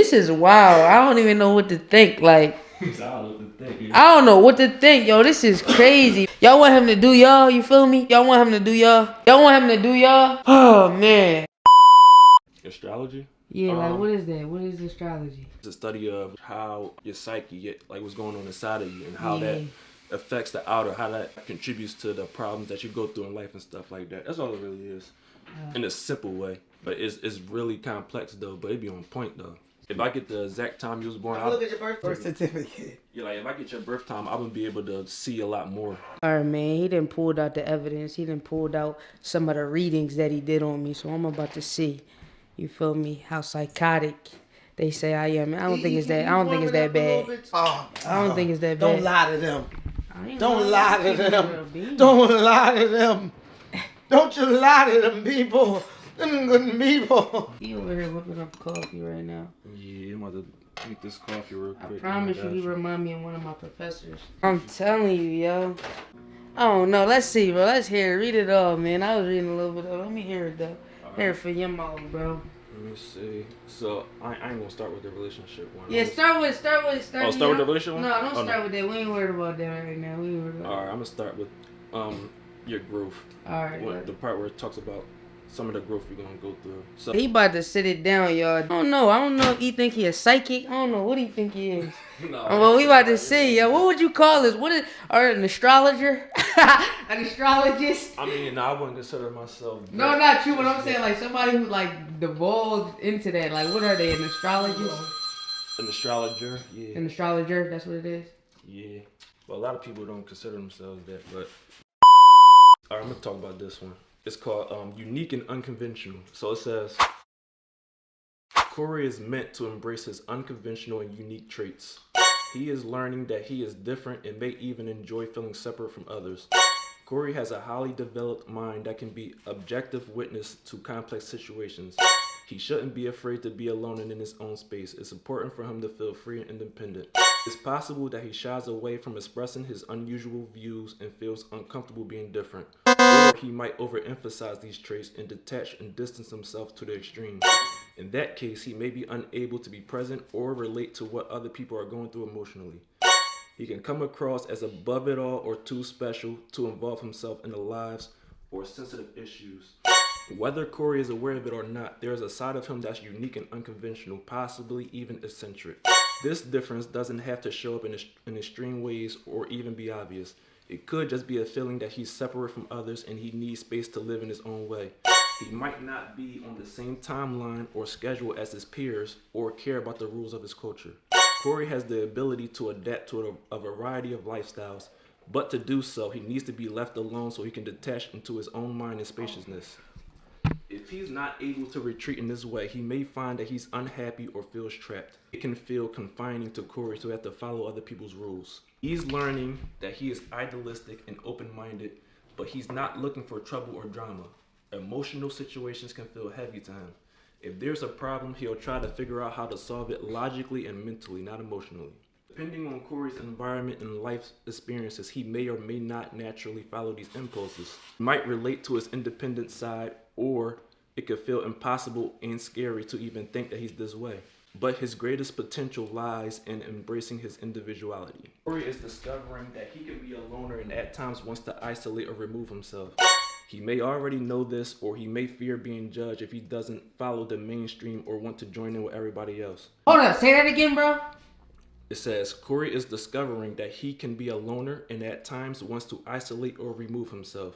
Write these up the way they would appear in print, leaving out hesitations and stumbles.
this is wild. I don't even know what to think. Like, I don't know what to think, yo. This is crazy. Y'all want him to do y'all? You feel me? Y'all want him to do y'all? Y'all want him to do y'all? Oh man. Astrology? Yeah, like what is that? What is astrology? It's a study of how your psyche, like what's going on inside of you, and how that affects the outer, how that contributes to the problems that you go through in life and stuff like that. That's all it really is, in a simple way. But it's really complex though. But it be on point though. If I get the exact time you was born, I'll look at your birth certificate. Yeah, like if I get your birth time, I'm gonna be able to see a lot more. All right, man. He done pulled out the evidence. He done pulled out some of the readings that he did on me. So I'm about to see. You feel me? How psychotic they say I am. I don't think it's that. I don't think it's that bad. I don't think it's that bad. Don't lie to them. Don't lie to them. Don't lie to them. Don't you lie to them people. Them good people. He over here whipping up coffee right now. Yeah, I'm about to make this coffee real quick. I promise you, he remind me of one of my professors. I'm telling you, yo. I don't know. Let's see, bro. Let's hear it. Read it all, man. I was reading a little bit of it. Let me hear it, though. Hear it for your mom, bro. Let me see. So I ain't gonna start with the relationship one. Yeah, start with. Oh, start with the relationship one? No, don't start with that. We ain't worried about that right now. We ain't worried about All right, I'm gonna start with your growth. All right. The part where it talks about some of the growth you're gonna go through. So he about to sit it down, y'all. I don't know if he think he a psychic. I don't know what he think he is. No. Well, we about to see, yo. What would you call this? What is? Or an astrologer? An astrologist? I mean, I wouldn't consider myself. No, not you. But I'm saying like somebody who like divulged into that. Like, what are they? An astrologist? An astrologer, yeah. An astrologer. That's what it is. Yeah. Well, a lot of people don't consider themselves that, but. All right, I'm gonna talk about this one. It's called Unique and Unconventional. So it says, Corey is meant to embrace his unconventional and unique traits. He is learning that he is different and may even enjoy feeling separate from others. Corey has a highly developed mind that can be objective witness to complex situations. He shouldn't be afraid to be alone and in his own space. It's important for him to feel free and independent. It's possible that he shies away from expressing his unusual views and feels uncomfortable being different. Or he might overemphasize these traits and detach and distance himself to the extreme. In that case, he may be unable to be present or relate to what other people are going through emotionally. He can come across as above it all or too special to involve himself in the lives or sensitive issues. Whether Corey is aware of it or not, there is a side of him that's unique and unconventional, possibly even eccentric. This difference doesn't have to show up in extreme ways or even be obvious. It could just be a feeling that he's separate from others and he needs space to live in his own way. He might not be on the same timeline or schedule as his peers or care about the rules of his culture. Corey has the ability to adapt to a variety of lifestyles, but to do so, he needs to be left alone so he can detach into his own mind and spaciousness. If he's not able to retreat in this way, he may find that he's unhappy or feels trapped. It can feel confining to Corey to have to follow other people's rules. He's learning that he is idealistic and open-minded, but he's not looking for trouble or drama. Emotional situations can feel heavy to him. If there's a problem, he'll try to figure out how to solve it logically and mentally, not emotionally. Depending on Corey's environment and life experiences, he may or may not naturally follow these impulses. He might relate to his independent side, or it could feel impossible and scary to even think that he's this way. But his greatest potential lies in embracing his individuality. Corey is discovering that he can be a loner and at times wants to isolate or remove himself. He may already know this, or he may fear being judged if he doesn't follow the mainstream or want to join in with everybody else. Hold up, say that again, bro. It says, Corey is discovering that he can be a loner and at times wants to isolate or remove himself.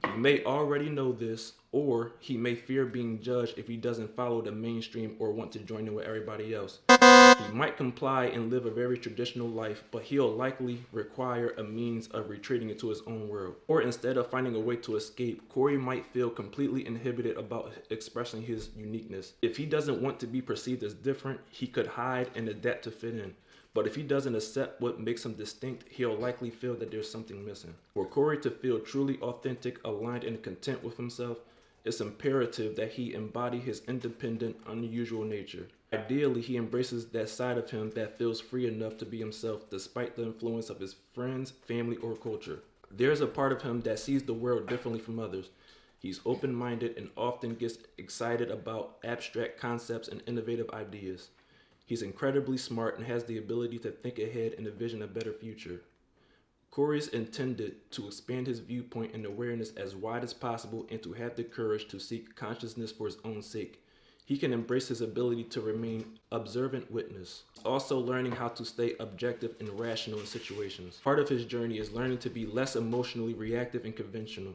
He may already know this, or he may fear being judged if he doesn't follow the mainstream or want to join in with everybody else. He might comply and live a very traditional life, but he'll likely require a means of retreating into his own world. Or instead of finding a way to escape, Corey might feel completely inhibited about expressing his uniqueness. If he doesn't want to be perceived as different, he could hide and adapt to fit in. But if he doesn't accept what makes him distinct, he'll likely feel that there's something missing. For Corey to feel truly authentic, aligned, and content with himself, it's imperative that he embody his independent, unusual nature. Ideally, he embraces that side of him that feels free enough to be himself despite the influence of his friends, family, or culture. There's a part of him that sees the world differently from others. He's open-minded and often gets excited about abstract concepts and innovative ideas. He's incredibly smart and has the ability to think ahead and envision a better future. Corey is intended to expand his viewpoint and awareness as wide as possible and to have the courage to seek consciousness for his own sake. He can embrace his ability to remain observant witness, also learning how to stay objective and rational in situations. Part of his journey is learning to be less emotionally reactive and conventional.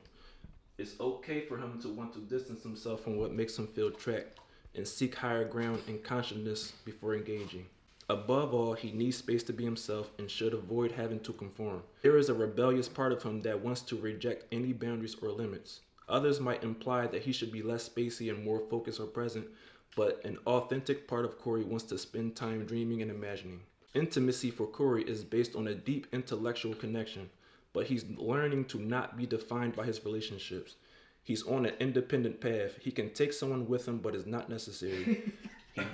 It's okay for him to want to distance himself from what makes him feel trapped and seek higher ground and consciousness before engaging. Above all, he needs space to be himself and should avoid having to conform. There is a rebellious part of him that wants to reject any boundaries or limits. Others might imply that he should be less spacey and more focused or present, but an authentic part of Corey wants to spend time dreaming and imagining. Intimacy for Corey is based on a deep intellectual connection, but he's learning to not be defined by his relationships. He's on an independent path. He can take someone with him, but it's not necessary.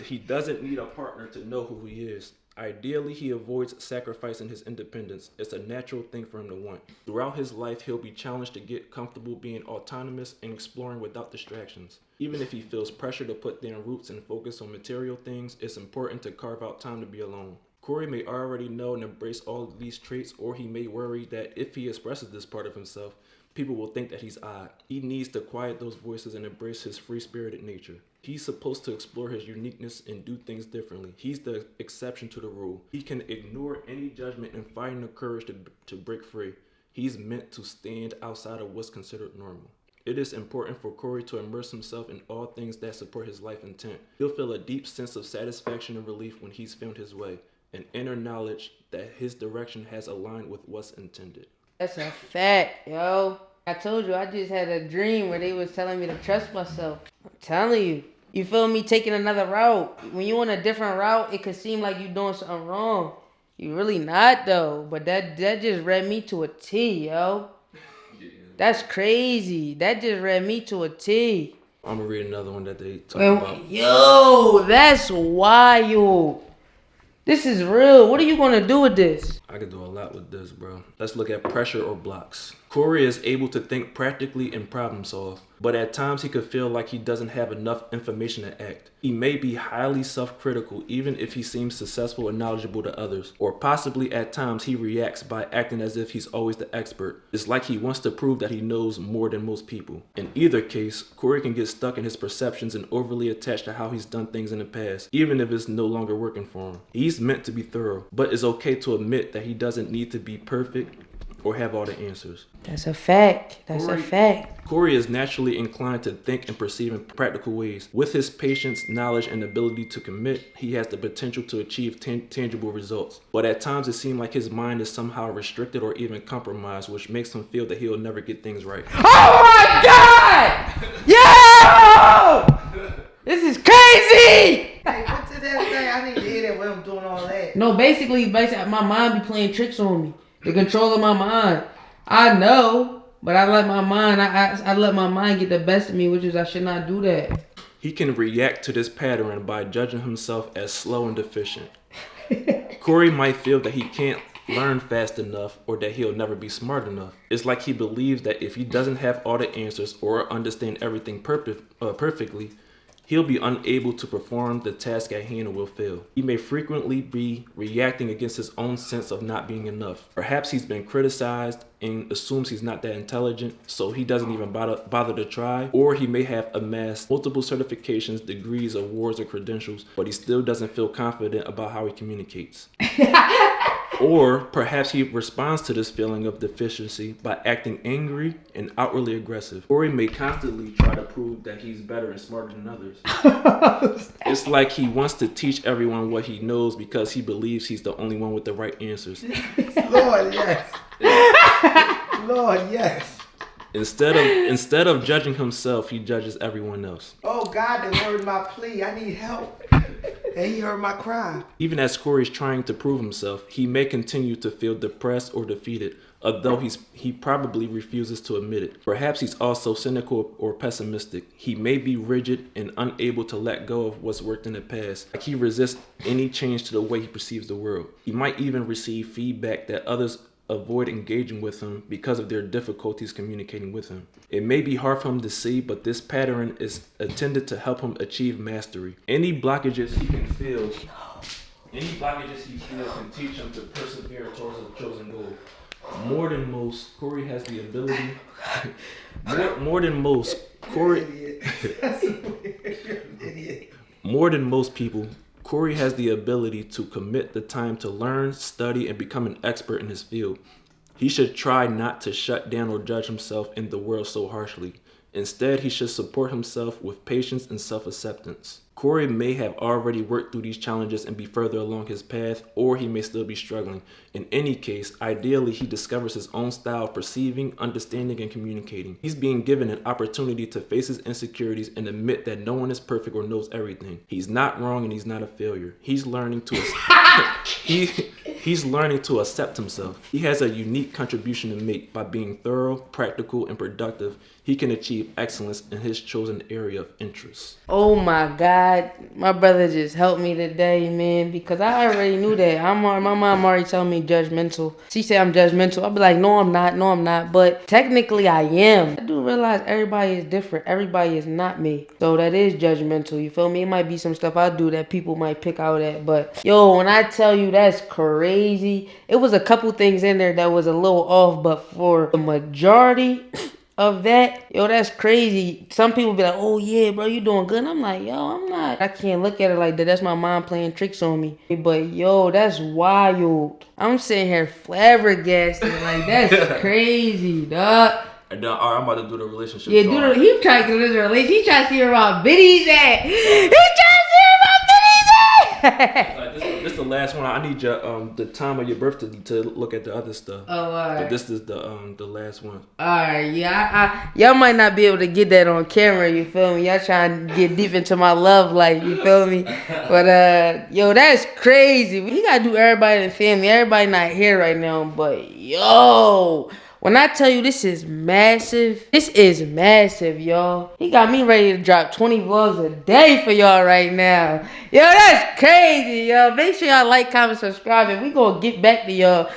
He doesn't need a partner to know who he is. Ideally, he avoids sacrificing his independence. It's a natural thing for him to want. Throughout his life, he'll be challenged to get comfortable being autonomous and exploring without distractions. Even if he feels pressure to put down roots and focus on material things, it's important to carve out time to be alone. Corey may already know and embrace all of these traits, or he may worry that if he expresses this part of himself, people will think that he's odd. He needs to quiet those voices and embrace his free-spirited nature. He's supposed to explore his uniqueness and do things differently. He's the exception to the rule. He can ignore any judgment and find the courage to break free. He's meant to stand outside of what's considered normal. It is important for Corey to immerse himself in all things that support his life intent. He'll feel a deep sense of satisfaction and relief when he's found his way, an inner knowledge that his direction has aligned with what's intended. That's a fact, yo. I told you, I just had a dream where they was telling me to trust myself. I'm telling you. You feel me? Taking another route. When you on a different route, it could seem like you're doing something wrong. You really not, though. But that just read me to a T, yo. Yeah. That's crazy. That just read me to a T. I'm going to read another one that they talk about. Yo, that's wild. This is real. What are you going to do with this? I could do a lot with this, bro. Let's look at pressure or blocks. Corey is able to think practically and problem solve, but at times he could feel like he doesn't have enough information to act. He may be highly self-critical even if he seems successful and knowledgeable to others, or possibly at times he reacts by acting as if he's always the expert. It's like he wants to prove that he knows more than most people. In either case, Corey can get stuck in his perceptions and overly attached to how he's done things in the past, even if it's no longer working for him. He's meant to be thorough, but it's okay to admit that he doesn't need to be perfect or have all the answers. That's a fact. That's a fact. Corey is naturally inclined to think and perceive in practical ways. With his patience, knowledge, and ability to commit, he has the potential to achieve tangible results. But at times it seems like his mind is somehow restricted or even compromised, which makes him feel that he'll never get things right. Oh my God! Yo! This is crazy! Hey, what did that say? I need to hear that when I'm doing all that. No, basically my mind be playing tricks on me. The control of my mind. I know, but I let my mind get the best of me, which is I should not do that. He can react to this pattern by judging himself as slow and deficient. Corey might feel that he can't learn fast enough or that he'll never be smart enough. It's like he believes that if he doesn't have all the answers or understand everything perfectly, he'll be unable to perform the task at hand and will fail. He may frequently be reacting against his own sense of not being enough. Perhaps he's been criticized and assumes he's not that intelligent, so he doesn't even bother to try. Or he may have amassed multiple certifications, degrees, awards, or credentials, but he still doesn't feel confident about how he communicates. Or perhaps he responds to this feeling of deficiency by acting angry and outwardly aggressive. Or he may constantly try to prove that he's better and smarter than others. It's like he wants to teach everyone what he knows because he believes he's the only one with the right answers. Lord, yes. Lord, yes. Instead of judging himself, he judges everyone else. Oh, God, they heard my plea. I need help. And he heard my cry. Even as Corey's trying to prove himself, he may continue to feel depressed or defeated, although he probably refuses to admit it. Perhaps he's also cynical or pessimistic. He may be rigid and unable to let go of what's worked in the past, like he resists any change to the way he perceives the world. He might even receive feedback that others avoid engaging with him because of their difficulties communicating with him. It may be hard for him to see, but this pattern is intended to help him achieve mastery. Any blockages he can feel Any blockages he feels can teach him to persevere towards a chosen goal. More than most, Corey has the ability. more than most, Corey. More than most people, Corey has the ability to commit the time to learn, study, and become an expert in his field. He should try not to shut down or judge himself in the world so harshly. Instead, he should support himself with patience and self-acceptance. Corey may have already worked through these challenges and be further along his path, or he may still be struggling. In any case, ideally, he discovers his own style of perceiving, understanding, and communicating. He's being given an opportunity to face his insecurities and admit that no one is perfect or knows everything. He's not wrong and he's not a failure. He's learning to He's learning to accept himself. He has a unique contribution to make. By being thorough, practical, and productive, he can achieve excellence in his chosen area of interest. Oh my God, my brother just helped me today, man, because I already knew that. My mom already told me judgmental. She said I'm judgmental. I'll be like, no, I'm not. But technically I am. I do realize everybody is different. Everybody is not me. So that is judgmental, you feel me? It might be some stuff I do that people might pick out at. But yo, when I tell you that's crazy, it was a couple things in there that was a little off, but for the majority of that, yo, that's crazy. Some people be like, oh yeah, bro, you doing good. And I'm like, yo, I'm not. I can't look at it like that. That's my mom playing tricks on me. But yo, that's wild. I'm sitting here flabbergasted. Like, that's crazy, dog. And now, all right, I'm about to do the relationship. Yeah, he trying to do this relationship. He trying to see where my biddies at. He trying to see where my biddies at. This is the last one. I need your the time of your birthday to look at the other stuff. Oh, all right. But this is the last one. All right, yeah, y'all might not be able to get that on camera, you feel me? Y'all trying to get deep into my love life, you feel me? But, yo, that's crazy. We got to do everybody in the family. Everybody not here right now, but, yo, when I tell you this is massive, y'all. He got me ready to drop 20 vlogs a day for y'all right now. Yo, that's crazy, y'all. Make sure y'all like, comment, subscribe, and we gonna get back to y'all.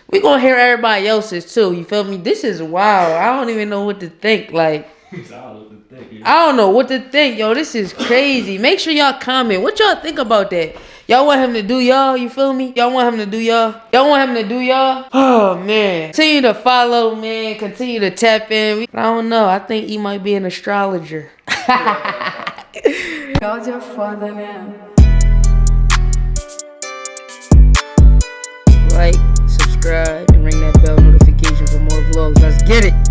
We gonna hear everybody else's too, you feel me? This is wild. I don't even know what to think, like. I don't know what to think, yo. This is crazy. Make sure y'all comment. What y'all think about that? Y'all want him to do y'all? You feel me? Y'all want him to do y'all? Oh, man. Continue to follow, man. Continue to tap in. I don't know. I think he might be an astrologer. God's your father now. Like, subscribe, and ring that bell notification for more vlogs. Let's get it.